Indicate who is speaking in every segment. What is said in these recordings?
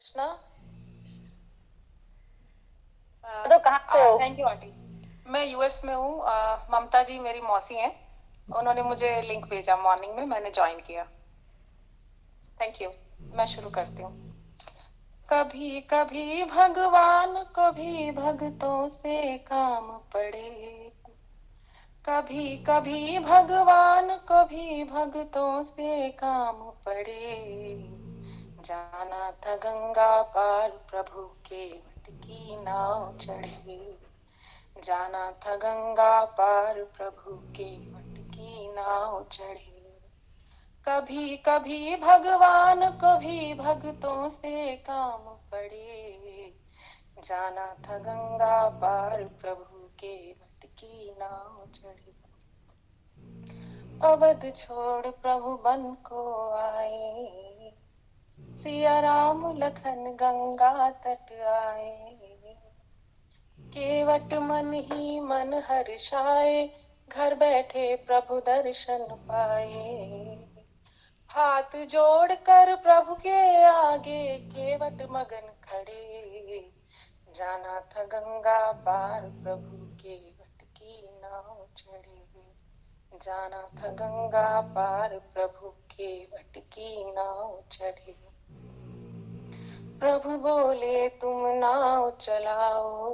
Speaker 1: कृष्णा।
Speaker 2: तो कहाँ पे हो?
Speaker 1: Thank you aunty. मैं यूएस में हूँ। ममता जी मेरी मौसी हैं। उन्होंने मुझे लिंक भेजा, मॉर्निंग में मैंने ज्वाइन किया। Thank you. मैं शुरू करती हूँ। कभी कभी भगवान को भी भक्तों से काम पड़े, कभी कभी भगवान को भी भक्तों से काम पड़े। जाना था गंगा पार प्रभु के वट की नाव चढ़े, जाना था गंगा पार प्रभु के वट की नाव चढ़े। कभी कभी भगवान को भी भक्तों से काम पड़े, जाना था गंगा पार प्रभु के वट की नाव चढ़े। अवध छोड़ प्रभु बन को आए, सिया राम लखन गंगा तट आए। केवट मन ही मन हर्षाए, घर बैठे प्रभु दर्शन पाए। हाथ जोड़ कर प्रभु के आगे केवट मगन खड़े, जाना था गंगा पार प्रभु के वट की नाव चढ़े, जाना था गंगा पार प्रभु के वट की नाव चढ़े। प्रभु बोले तुम नाव चलाओ,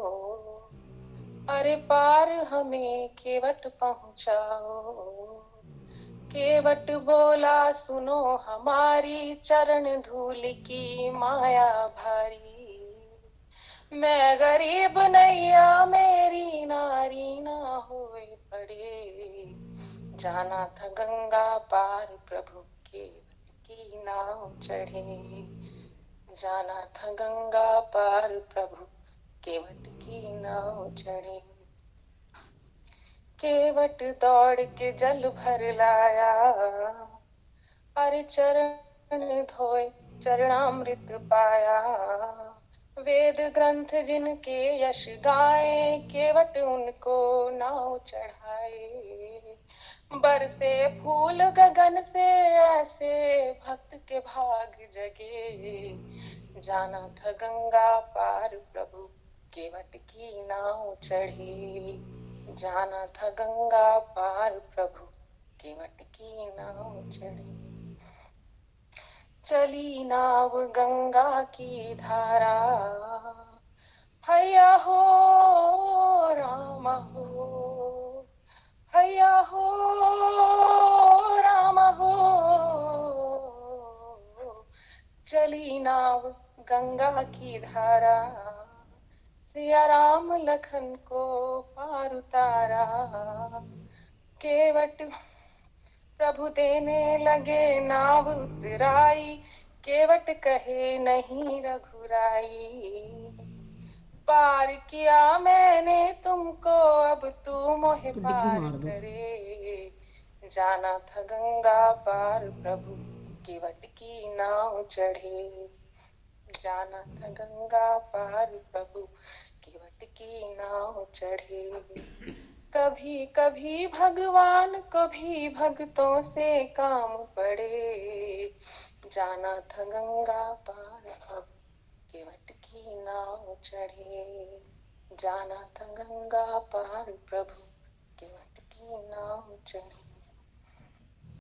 Speaker 1: अरे पार हमें केवट पहुंचाओ। केवट बोला सुनो हमारी, चरण धूल की माया भारी। मैं गरीब नैया मेरी नारी ना होए पड़े, जाना था गंगा पार प्रभु के वट की नाव चढ़े, जाना था गंगा पार प्रभु के वट की नाव चढ़े। केवट दौड़ के जल भर लाया, अरे चरण धोए चरणामृत पाया। वेद ग्रंथ जिनके यश गाए, केवट उनको नाव चढ़ाए। बरसे फूल गगन से ऐसे, भक्त के भाग जगे, जाना था गंगा पार प्रभु के वट की नाव चढ़े, जाना था गंगा पार प्रभु के वट की नाव चढ़े। चली नाव गंगा की धारा, हैया हो राम हो, हैया हो राम हो। चली नाव गंगा की धारा, सिया राम लखन को पार उतारा। केवट प्रभु देने लगे नाव उतराई, केवट कहे नहीं रघुराई। पार किया मैंने तुमको, अब तू मोहे पार करे, जाना था गंगा पार प्रभु के वट की नाव चढ़े, जाना था गंगा पार प्रभु के वट की नाव चढ़े। कभी कभी भगवान को भी भक्तों से काम पड़े, जाना था गंगा पार प्रभु के वट की नाव चढ़े, जाना था गंगा पार प्रभु के वट की नाव चढ़े।